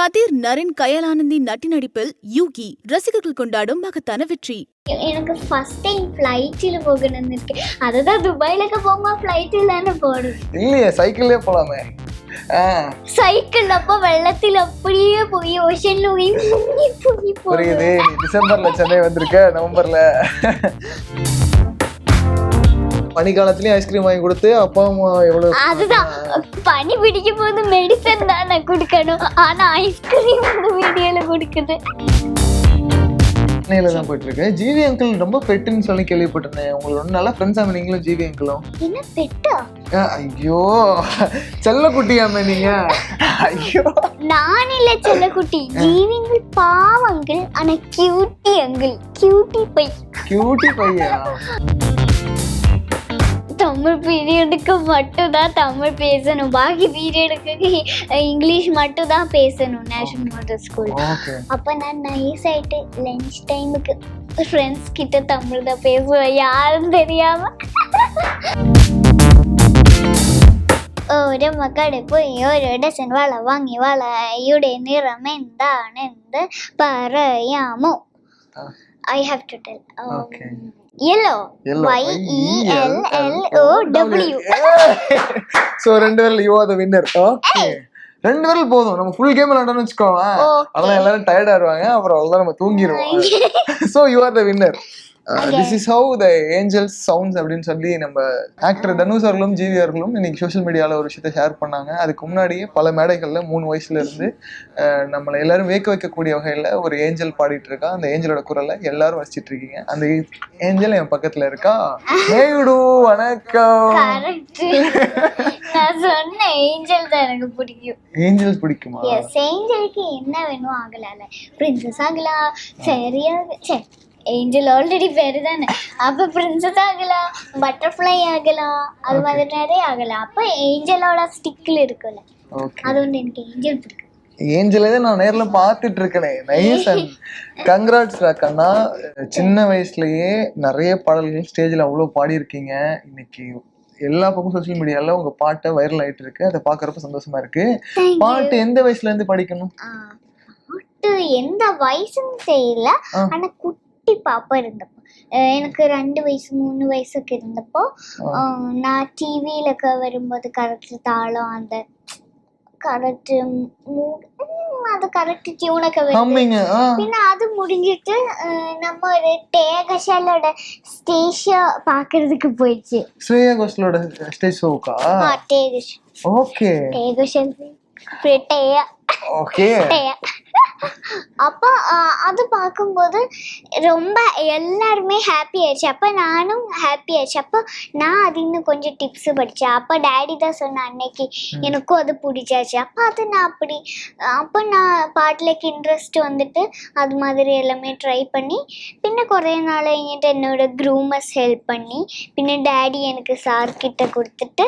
கதிர், நரேன், கயலானந்தி நட்டி நடிப்பில் யூகி ரசிகர்கள் கொண்டாடும் மகத்தான வெற்றி. எனக்கு ஃபர்ஸ்ட் டைம் ஃப்ளைட்டில் போகணும்னு இருக்கு. அதுதான் துபாயிலுக்கு போகும்போது ஃப்ளைட்டில் தானே போகணும். இல்லையே, சைக்கிள்லேயே போகலாமே. சைக்கிள் அப்போ வெள்ளத்தில் அப்படியே போய் ஓஷன்ல போய் புரியுது. டிசம்பர்ல சென்னை வந்திருக்க, நவம்பர்ல பனிக்காலத்துலயும் ஐஸ்கிரீம் வாங்கி கொடுத்து அப்பா அம்மா எவ்வளவு. அதுதான் பனி பிடிக்கும் போது மெடிசன் தானே கொடுக்கணும், ஆனா ஐஸ்கிரீம் அந்த வீடியோல கொடுக்குது. சென்னையில தான் போயிட்டு இருக்கு. ஜிவி அங்கிள் ரொம்ப பெட்டுன்னு சொல்லி கேள்விப்பட்டிருந்தேன். உங்களுக்கு ஒன்றும் நல்லா ஃப்ரெண்ட்ஸா நீங்களும் ஜிவி அங்கிளும்? என்ன பெட்டா? ஐயோ, செல்லக்குட்டியாமே நீங்க. ஐயோ, நான் இல்ல செல்லக்குட்டி, ஜிவி அங்கிள் பாவங்கள், ஆனா cutie uncle, cutie pie. Cutie பையா? தமிழ் பீரியடுக்கு மட்டும் தான் தமிழ் பேசணும், பாக்கி பீரியடுக்கு இங்கிலீஷ் மட்டும் தான் பேசணும் நேஷனல் மதர் ஸ்கூல். அப்ப நான் நைஸ் ஆயிட்டு லஞ்ச் டைமுக்கு ஃப்ரெண்ட்ஸ் கிட்ட தமிழ் தான் பேசுவேன், யாரும் தெரியாம. ഒരു മക്കടുപ്പ് ഒരു ഡസൻ വള വാങ്ങി വളയുടെ നിറമെന്താണെന്ന് പറയാമോ? I have to tell. Yellow. YELLOW. So ரெண்டு பேர்ல you are the winner. Okay. ரெண்டு பேரும் போதும், நம்ம ஃபுல் கேம் விளையாடணும்னு வச்சுக்கோங்க. அதெல்லாம் எல்லாரும் டயர்ட் ஆயிடுவாங்க, அப்புறம் அவ்வளவுதான் நம்ம தூங்கிடுவோம். So you are the winner. This is how the angels sounds அப்படின்னு சொல்லி நம்ம ஆக்டர் தனுஷ் அவர்களும் ஜிவி அவர்களும் இன்னைக்கு சோஷியல் மீடியாவில் ஒரு விஷயத்தை ஷேர் பண்ணாங்க. அதுக்கு முன்னாடியே பல மேடைகளில் 3 வயசுல இருந்து நம்மளை எல்லாரும் வேக்க வைக்கக்கூடிய வகையில் ஒரு ஏஞ்சல் பாடிட்டு இருக்கா. அந்த ஏஞ்சலோட குரலை எல்லாரும் வச்சிட்டு இருக்கீங்க. அந்த ஏஞ்சல் என் பக்கத்துல இருக்கா. மேயுடு, வணக்கம். நான் சொன்ன ஏஞ்சல் தான் எனக்கு பிடிக்கும். ஏஞ்சல் பிடிக்குமா? எஸ், ஏஞ்சலுக்கு என்ன வேணும் ஆகலாம்ல, பிரின்சஸ் ஆகலாம், சரியா? சரி, ஏஞ்சல் ஆல்ரெடி பேரு தானே, அப்ப பிரின்சஸ் ஆகலாம், பட்டர்ஃப்ளை ஆகலாம், அது மாதிரி நிறைய ஆகலாம். அப்ப ஏஞ்சலோட ஸ்டிக்ல இருக்குல்ல, அது வந்து எனக்கு ஏஞ்சல் பிடிக்கும். ஏஞ்சலே நான் நேர்ல பாத்துட்டு இருக்கேனே. நைஸ் அண்ட் கங்க்ராட்ஸ் கண்ணா. சின்ன வயசுலயே நிறைய பாடல்கள் ஸ்டேஜ்ல அவ்வளவு பாடி இருக்கீங்க. இன்னைக்கு எல்லா பக்கம் சோசியல் மீடியால உங்க பாட்டை வைரல் ஆயிட்டு இருக்கு. அதை பாக்குறப்ப சந்தோஷமா இருக்கு. பாட்டு எந்த வயசுல இருந்து படிக்கணும்? பாட்டு எந்த வயசுன்னு தெரியல, ஆனா குட்டி பாப்பா இருந்தப்போ, எனக்கு 2 வயசு 3 வயசுக்கு இருந்தப்போ நான் டிவியில வரும்போது கரெக்ட் தாளம், அந்த கரெக்ட் அது கரெக்ட் டியூனுக்கு பின்ன அது முடிஞ்சிட்டு நம்ம ஒரு டேகஷலோட ஸ்டேஜ் பாக்குறதுக்கு போயிடுச்சு. ஸ்ரேயா கோஷலோட ஸ்டேஜ் ஷோக்கா? டேகஷ். ஓகே, டேகஷல் டேயா. ஓகே. அப்போ அது பார்க்கும்போது ரொம்ப எல்லாருமே ஹாப்பி ஆயிடுச்சு. அப்போ நானும் ஹாப்பி ஆயிடுச்சு. அப்போ நான் அது இன்னும் கொஞ்சம் டிப்ஸ் படித்தேன். அப்போ டேடி தான் சொன்னேன் அன்னைக்கு, எனக்கும் அது பிடிச்சாச்சு. அப்போ அது நான் அப்போ நான் பாட்டிலுக்கு இன்ட்ரெஸ்ட் வந்துட்டு அது மாதிரி எல்லாமே ட்ரை பண்ணி, பின்ன குறைய நாள் என்கிட்ட என்னோட க்ரூமர்ஸ் ஹெல்ப் பண்ணி, பின்ன டேடி எனக்கு சார்கிட்ட கொடுத்துட்டு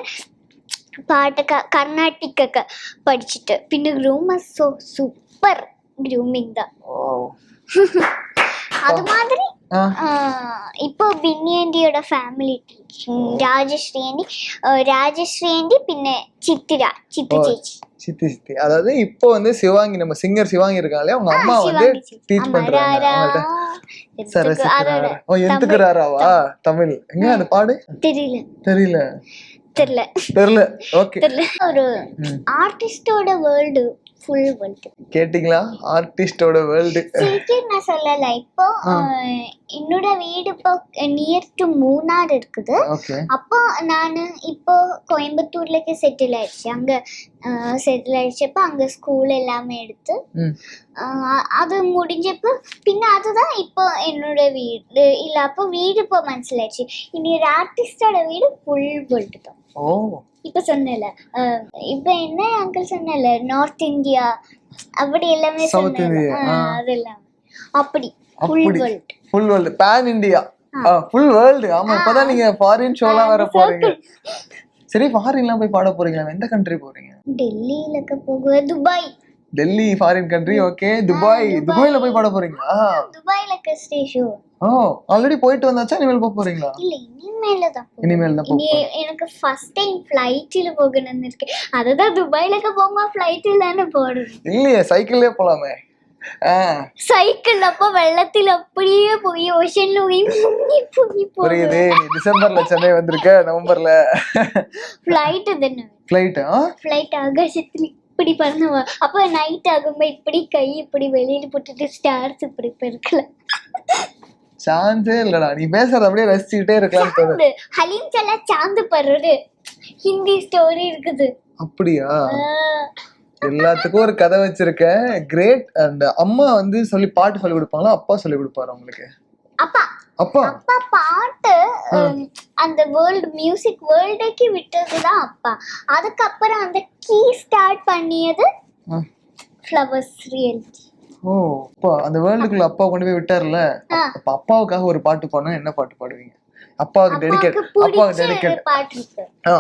பாட்டு கர்நாடிக்க படிச்சுட்டு, பின்ன க்ரூமர்ஸ் சூப்பர் க்ரூமிங் தான். அது மாதிரி இப்போ பின்னியண்டியோட ஃபேமிலி ராஜஸ்ரீ ஆண்டி பின்ன சித்தி சேச்சி. சித்தி அதாவது இப்போ வந்து சிவாங்கி, நம்ம சிங்கர் சிவாங்கி இருக்காங்களே, அவங்க அம்மா வந்து டீச் பண்றாங்க. எந்துக்குறாராவா தமிழ்? எங்க அது பாடு? தெரியல. ஓகே. ஒரு ஆர்டிஸ்டோட வேர்ல்டு, ஃபுல் வேர்ல்டு கேட்டிங்களா? ஆர்டிஸ்டோட வேர்ல்டு நான் சொல்லல. இப்போ என்னோட வீடு இப்போ நியர் டு மூணார் இருக்குது. அப்போ நான் இப்போ கோயம்புத்தூர்லக்கு செட்டில் ஆயிடுச்சு. அங்க செட்டில் ஆயிடுச்சப்போ அங்க ஸ்கூல் எல்லாமே எடுத்து அது முடிஞ்சப்போ பின்ன அதுதான் இப்போ என்னோட வீடு இல்ல. அப்போ வீடு இப்போ மனசிலாயிடுச்சு. இனி ஒரு ஆர்டிஸ்டோட வீடு ஃபுல் வேர்ல்டு தான். இப்ப சொன்னல, இப்ப என்ன அங்கிள் சொன்னல, நார்த் இந்தியா அப்படி எல்லாமே சொன்னல, அதெல்லாம் அப்படி full world fan India full world. ஆமா, இப்பதான் நீங்க ஃபாரின் ஷோலாம் வர போறீங்க. சரி, ஃபாரின்லாம் போய் பாட போறீங்களா? எந்த கண்ட்ரி போறீங்க? டெல்லியில போக, Dubai. Delhi foreign country. Okay. துபாயில போய் பாட போறீங்களா? துபாயில கஸ்டே ஷோ. ஓ, ஆல்ரெடி போயிட்டு வந்தாச்சா? இனிமேல் போக போறீங்களா? இல்ல, இனிமேல தான் எனக்கு ஃபர்ஸ்ட் டைம் ஃளைட்ல போகணும்னு இருக்கு. அதுதான் துபாயில போகும்போது ஃளைட்ல தானே போறோம். இல்லையே, சைக்கிள்லயே போலாமே. சைக்கிள் அப்ப வெள்ளத்தில் அப்படியே போய் ஓஷன்ல போய் புரியுது. நீ டிசம்பர்ல சென்னை வந்திருக்க, நவம்பர்ல ஃளைட் தானே. ஃளைட் ஆகாசத்துல இப்படி பண்ணுவா. அப்ப நைட் ஆகும்போது இப்படி கை இப்படி வெளியில போட்டுட்டு ஸ்டார்ஸ் இப்படி பெருக்கல. சான்ஸே இல்லடா. நீ பேசுறது அப்படியே ரசிச்சுக்கிட்டே இருக்கலாம் தோணுது. ஹலீம் சலா சாந்து பர்றது ஹிந்தி ஸ்டோரி இருக்குது. அப்படியா? எல்லாத்துக்கும் ஒரு கதை வச்சிருக்க. கிரேட். அண்ட் அம்மா வந்து பாட்டு சொல்லி கொடுப்பாங்களா? அப்பா சொல்லி கொடுப்பாரு உங்களுக்கு? அப்பா பாட்டு அந்த வேர்ல்ட் மியூசிக் வேர்ல்டுக்கு விட்டதுதான் அப்பா. அதுக்கப்புறம் அந்த கீ ஸ்டார்ட் பண்ணியது ஃப்ளவர்ஸ் ரியல்டி. ஓ, அப்பா அந்த வேர்ல்டுக்குள்ள அப்பா கொண்டு போய் விட்டார்ல. அப்ப அப்பாவுக்காக ஒரு பாட்டு பாடணும். என்ன பாட்டு பாடுவீங்க? அப்பாவுக்கு டெடிகேட்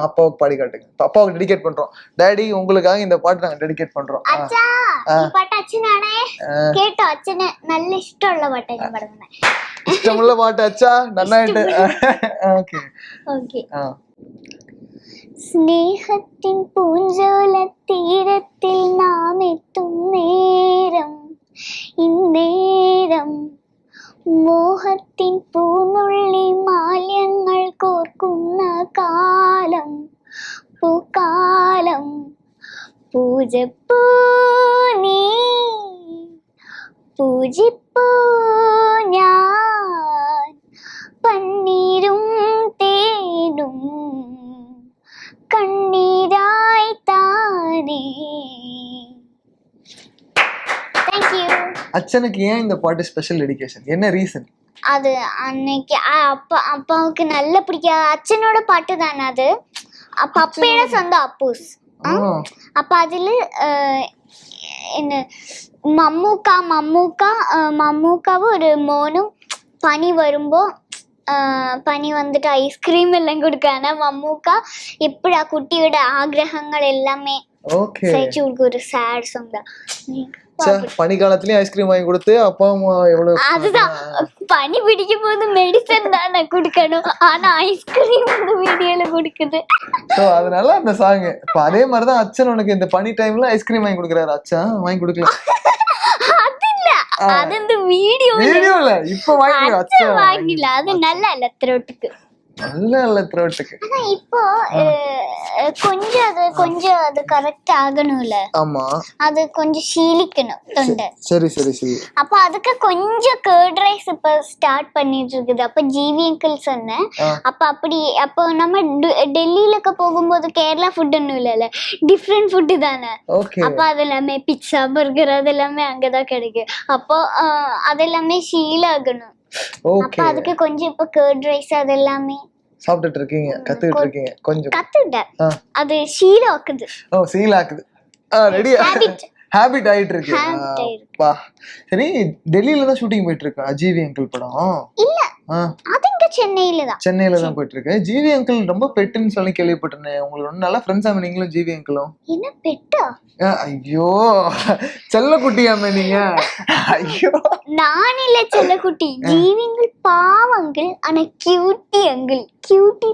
அப்பாவுக்கு பாடி காட்டுங்க. அப்பாவுக்கு டெடிகேட் பண்றோம். டாடி உங்களுக்காக இந்த பாட்டு நாங்க டெடிகேட் பண்றோம். நல்ல இஷ்டமுள்ள பாட்டு. இஷ்டமுள்ள பாட்டு அச்சா நன்னாயிட்டு. Okay okay. ஸ்நேகத்தின் பூஞ்சோல தீரத்தில் நாம் எத்தும் நேரம் இந்நேரம் மோகத்தின் பூனுள்ளி மாலியங்கள் கோர்க்கும் காலம் பூக்காலம் பூஜப்பூ நீ பூஜிப்பூ ஞான் பன்னீரும் தேனும் கண்ணீராய் தானே. அச்சனுக்கு ஏன் இந்த பாட்டு ஸ்பெஷல் டெடிகேஷன்? என்ன ரீசன்? அது அன்னைக்கு அப்பாவுக்கு நல்ல பிடிக்காது. அச்சனோட பாட்டு தானே அது. அப்பையோட சொந்த அப்பூஸ். அப்ப அதுல என்ன மம்மூக்காவும் ஒரு மோனும் பனி வரும்போ பனி வந்துட்டு ஐஸ்கிரீம் எல்லாம் கொடுக்கான மம்மூக்கா எப்படா குட்டியோட ஆக்ரகங்கள் எல்லாமே ஒரு சேட் சாங் தான். பனிக்காலத்துலயும் ஐஸ்கிரீம் வாங்கி கொடுத்து அப்பா அம்மா எவ்வளவு. அதுதான் பனி பிடிக்கும் போது மெடிசன் தான் நான் குடுக்கணும். ஆனா ஐஸ்கிரீம் இந்த வீடியோல குடுக்குது. சோ அதனால அந்த சாங். இப்ப அதே மாதிரிதான் அச்சன் உனக்கு இந்த பனி டைம்ல ஐஸ்கிரீம் வாங்கி கொடுக்குறாரு. அச்சா வாங்கி கொடுக்கல. அது இல்ல, அது இந்த வீடியோல இப்ப வாங்கில. அது நல்லா இல்ல த்ரோட்டுக்கு. நல்ல த்ரோட்டுக்கு. ஆனா இப்போ கொஞ்சம் அது கரெக்ட் ஆகணும்ல. ஆமா, அது கொஞ்சம் சீலிக்கணும் தொண்டை. சரி சரி சரி. அப்ப அதுக்கு கொஞ்சம் கர்ட் ரைஸ் இப்ப ஸ்டார்ட் பண்ணிட்டு இருக்குது. அப்ப ஜிவி அங்கிள் சொன்னேன். அப்போ நம்ம டெல்லியில போகும்போது கேரளா ஃபுட் ஒன்னும் இல்ல, டிஃப்ரெண்ட் ஃபுட் தானே. அப்ப அது எல்லாமே பிட்சா பர்கர் அது எல்லாமே அங்கதான் கிடைக்கும். அப்போ அதெல்லாமே சீல் ஆகணும். அப்ப அதுக்கு கொஞ்சம் இப்ப கர்ட் ரைஸ் அது எல்லாமே சாப்பிட்டுட்டு இருக்கீங்க, கத்துக்கிட்டு இருக்கீங்க. கொஞ்சம் கத்துட்டேன். அது சீல் ஆக்குது. ஓ, சீல் ஆக்குது. ரெடி. ஹேபிட் ஆயிட்டு இருக்கு. பா சரி. டெல்லியில தான் ஷூட்டிங் போயிட்டு இருக்கு ஜிவி அங்கிள் படம். இல்ல, அது இங்க சென்னையில தான் போயிட்டு இருக்கு. ஜிவி அங்கிள் ரொம்ப பெட்டுன்னு சொல்லி கேள்விப்பட்டேன். உங்களுக்கு நல்ல ஃப்ரெண்ட்ஸ் ஆமே நீங்களும் ஜிவி அங்கிளும். என்ன பெட்டா? ஐயோ, செல்லக்குட்டியாமே நீங்க. ஐயோ, நான் இல்ல செல்லக்குட்டி. ஜிவி அங்கிள் பாவங்கள். ஆனா கியூட்டி அங்கிள், கியூட்டி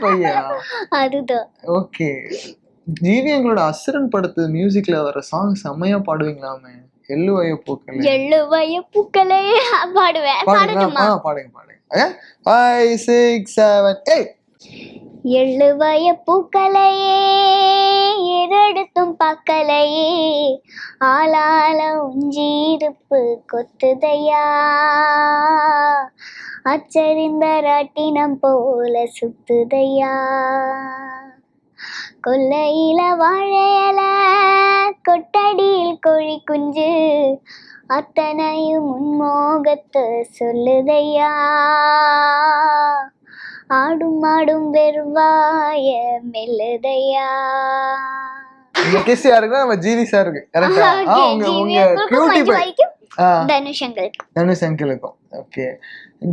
பையா. அதுதான். ஓகே. ஜிவி எங்களோட அசுரன் படத்து மியூசிக்ல வர சாங் செம்மையா பாடுவீங்களாமே. எள்ளுவய பூக்களே பாடுவேன். பாடுங்க. 5 6 7 8. எள்ளுவய பூக்களையே எதெடுத்தும் பார்க்கலையே, ஆளால உஞ்சீருப்பு கொத்துதையா, அச்சரிந்த ராட்டினம் போல சுத்துதையா, கொல்லையில வாழையல கொட்டடியில் கோழி குஞ்சு, அத்தனையும் முன்மோகத்தை சொல்லுதையா, ஆடும் ஆடும் வெறுவாய மெல்லுதையா. இந்த கிஸ் யாருன்னா நம்ம ஜிவி சாருக்கு. கரெக்ட்டா? உங்க கியூட்டி பை. தனுஷ் அங்கிளுக்கும். தனுஷ் அங்கிளுக்கும். ஓகே.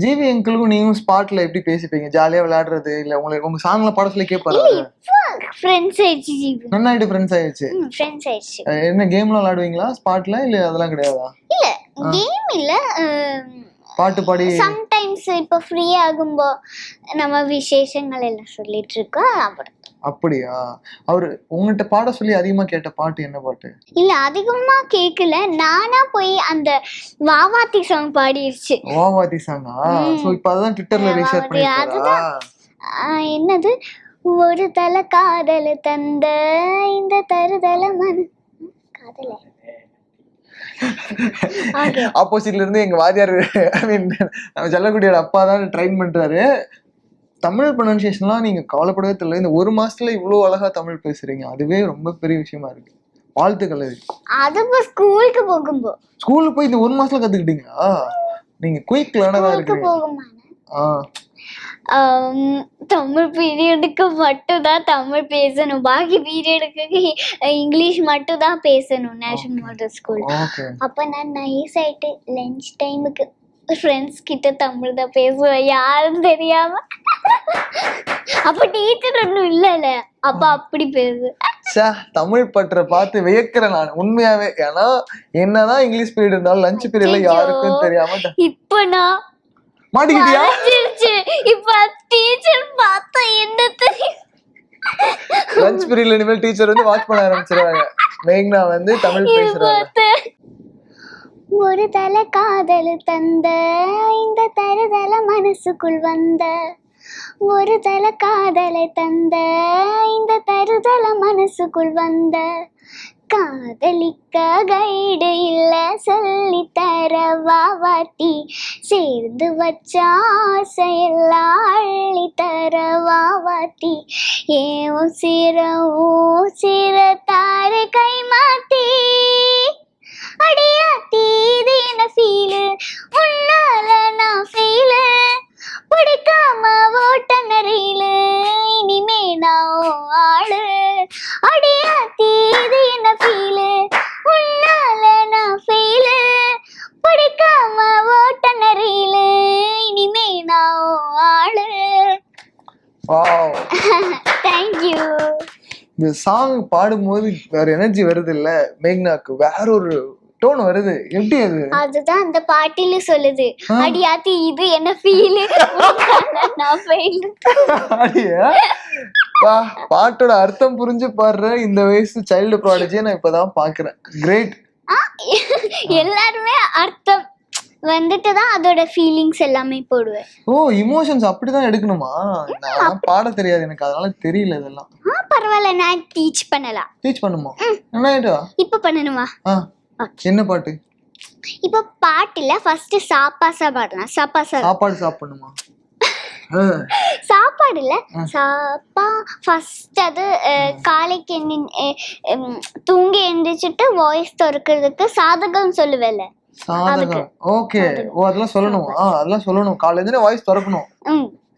ஜிவி அங்கிளுக்கும் நீங்களும் ஸ்பாட்ல எப்படி பேசிப்பீங்க? ஜாலியா விளையாடுறது இல்ல உங்களுக்கு உங்க சாங்ல பாட சொல்லி கேட்பாரு? ஃப்ரெண்ட்ஸ் ஆயிடுச்சு ஜிவி. நன்னாயிட்டு ஃப்ரெண்ட்ஸ் ஆயிடுச்சு. ஃப்ரெண்ட்ஸ் ஆயிடுச்சு. என்ன கேம்லாம் விளையாடுவீங்களா ஸ்பாட்ல இல்ல அதெல்லாம் கிடையாதா? இல்ல கேம் இல்ல, பாட்டு பாடி சம்டைம்ஸ் இப்போ ஃப்ரீ ஆகும்போ நம்ம விசேஷங்கள் எல்லாம் சொல்லிட்டு இருக்கோம். அப்புறம் அப்படியா? அவரு உங்ககிட்ட பாட சொல்லி அதிகமா கேட்ட பாட்டு என்ன பாட்டு? இல்ல அதிகமா கேக்கல, நானா போய் அந்த வாவாத்தி சாங் பாடிருச்சு. வாவாத்தி சாங்கா? சோ இப்போ அதான் ட்விட்டர்ல ரீஷேர் பண்ணிருக்கா. என்னது, ஒரு தல காதல் தந்த இந்த தருதல மன காதல. ஆப்போசிட்ல இருந்து எங்க வாத்தியார் ஐ மீன் நம்ம செல்லக்குட்டியோட அப்பா தான் ட்ரெயின் பண்றாரு. தமிழ் ப்ரொனன்சியேஷன்லாம் நீங்க கவலைப்படவே தெரியல. இந்த ஒரு மாசத்துல இவ்வளவு அழகா தமிழ் பேசுறீங்க, அதுவே ரொம்ப பெரிய விஷயமா இருக்கு. வாழ்த்துக்கள். அது ஸ்கூலுக்கு போகும்போ. ஸ்கூலுக்கு போய் இந்த ஒரு மாசத்துல கத்துக்கிட்டீங்களா? நீங்க குயிக் லேர்னரா இருக்கீங்க. தமிழ் பீரியடுக்கு மட்டும் தான் தமிழ் பேசணும், பாக்கி பீரியடுக்கு இங்கிலீஷ் மட்டும் தான் பேசணும் நேஷனல் மாடல் ஸ்கூல். அப்ப நான் நைஸ் ஆயிட்டு லஞ்ச் டைமுக்கு ஃப்ரெண்ட்ஸ் கிட்ட தமிழ் தான் பேசுவேன், யாரும் தெரியாம. அப்ப டீச்சர் ஒன்றும் இல்லைல்ல, அப்ப அப்படி பேசு. தமிழ் பற்ற பார்த்து வியக்கிறேன் நான் உண்மையாவே. ஏன்னா என்னதான் இங்கிலீஷ் பீரியட் இருந்தாலும் லஞ்ச் பீரியட்ல யாருக்கும் தெரியாம. இப்ப நான் மாட்டிக்கிட்டியா? இப்ப டீச்சர் பார்த்தா என்ன தெரியும்? லஞ்ச் பீரியட்ல இனிமேல் டீச்சர் வந்து வாட்ச் பண்ண ஆரம்பிச்சிருவாங்க. மேக்னா வந்து தமிழ் பேசுறாங்க. ஒரு தல காதல் தந்த இந்த தருதல மனசுக்குள் வந்த, ஒரு தல காதலை தந்த இந்த தருதல மனசுக்குள் வந்த, காதலிக்க கைடு இல்ல சொல்லி தர வாவாட்டி, சேர்ந்து வச்ச ஆசையெல்லாம் அள்ளி தர வாவாட்டி, ஏன் சீர தாரு கை மாத்தி, அடியாத்தி இது என்ன ஃபீலு, உன்னால நான் ஃபீலு, பிடிக்காம ஓட்ட நரையிலு, இனிமே நான் ஆளு, அடியாத்தி இது என்ன ஃபீலு, உன்னால நான் ஃபீலு, பிடிக்காம ஓட்ட நரையிலு, இனிமே நான் ஆளு. Wow, thank you. இந்த சாங் பாடும்போது வேற எனர்ஜி வருது இல்ல மேக்னாக்கு, வேற ஒரு டோன் வருது. எப்படி அது? அதுதான் அந்த பாட்டில சொல்லுது, அடியாத்தி இது என்ன ஃபீல், நான் ஃபெயில். அடியா பா, பாட்டோட அர்த்தம் புரிஞ்சு பாடுற இந்த வயசு சைல்டு ப்ராடஜியை நான் இப்பதான் பாக்குறேன். கிரேட். எல்லாருமே அர்த்தம் வந்துட்டு தான் அதோட ஃபீலிங்ஸ் எல்லாமே போடுவேன். ஓ, இமோஷன்ஸ் அப்படிதான் எடுக்கணுமா? நான் பாட தெரியாது எனக்கு, அதனால தெரியல இதெல்லாம். பரவாயில்ல, நான் டீச் பண்ணலாம். டீச் பண்ணுமா? என்ன இப்ப பண்ணணுமா? என்ன பாட்டு? இப்ப பாட்டுல ஃபர்ஸ்ட் சாப்பாசா பாடலாம். சாப்பாடு சாப்பிடணுமா? சாப்பாடு இல்ல, சாப்பா ஃபர்ஸ்ட். அது காலைக்கு தூங்கி எழுந்திரிச்சிட்டு வாய்ஸ் திறக்கிறதுக்கு சாதகம் சொல்லுவேல. சாதகம். ஓகே. ஓ, அதெல்லாம் சொல்லணும். அதெல்லாம் சொல்லணும். காலையில இருந்து வாய்ஸ் திறக்கணும்.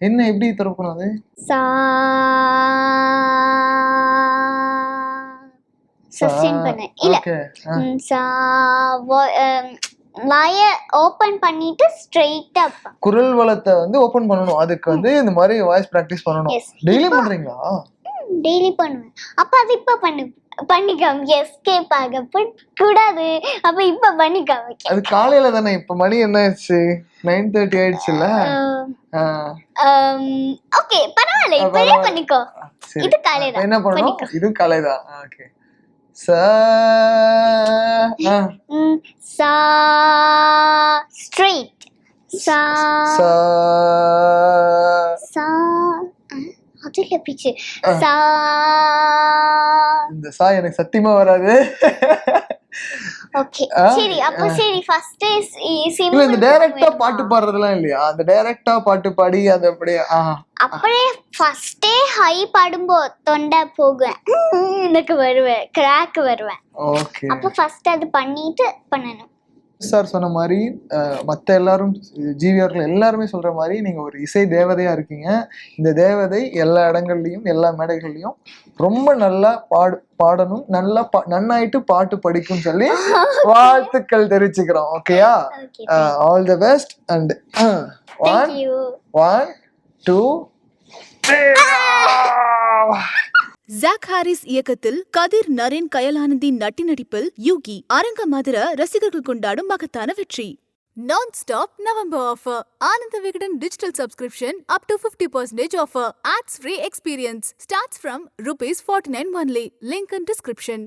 என்ன எப்படி திறக்கணும் அது? சஸ்டெயின் பண்ண இல்ல, வாய ஓபன் பண்ணிட்டு ஸ்ட்ரைட்டா குரல் வளத்தை வந்து ஓபன் பண்ணனும். அதுக்கு வந்து இந்த மாதிரி வாய்ஸ் பிராக்டீஸ் பண்ணனும். டெய்லி பண்றீங்களா? டெய்லி பண்ணுவேன். அப்ப அது இப்ப பண்ணிக்காம எஸ்கேப் ஆக கூடாது. அப்ப இப்ப பண்ணிக்காம. அது காலையில தானே, இப்ப மணி என்ன ஆச்சு? 9:30 ஆயிடுச்சுல. ஓகே, பரவாயில்ல, இப்பவே பண்ணிக்கோ. இது காலையில என்ன பண்ணணும்? இது காலையில. ஓகே. சா ஸ்ட்ரைட். சா அதுல பிச்சு. சா, இந்த சா எனக்கு சத்தியமா வராது. ஓகே, சரி. அப்ப சரி, ஃபர்ஸ்ட் இல்ல, இந்த டைரக்டா பாட்டு பாடுறதெல்லாம் இல்லையா? அந்த டைரக்டா பாட்டு பாடி அது அப்படியே அப்படியே ஃபர்ஸ்டே ஹை பாடும்போ தொண்டை போகும், எனக்கு வருவேன், கிராக் வருவேன். ஓகே. அப்ப ஃபர்ஸ்ட் அது பண்ணிட்டு பண்ணனும். சார் சொன்ன மாதிரி மற்ற எல்லாரும் ஜீவியர்கள் எல்லாருமே சொல்ற மாதிரி நீங்க ஒரு இசை தேவதையா இருக்கீங்க. இந்த தேவதை எல்லா இடங்கள்லயும் எல்லா மேடைகள்லயும் ரொம்ப நல்லா பாடணும், நல்லா நன்னாயிட்டு பாட்டு படிக்கும் சொல்லி வாழ்த்துக்கள் தெரிவிச்சுக்கிறோம். ஓகேயா? All the best and Thank you. 1 2 ஜாக் ஹாரிஸ் இயக்கத்தில் கதிர், நரேன், கயலானந்தின் நடிப்பில் யூகி அரங்கமதுர ரசிகர்கள் கொண்டாடும் மகத்தான வெற்றி. Non-stop November offer. Ananda Vigadan digital subscription up to 50% offer. Ads free experience starts from rupees 49 only. Link in description.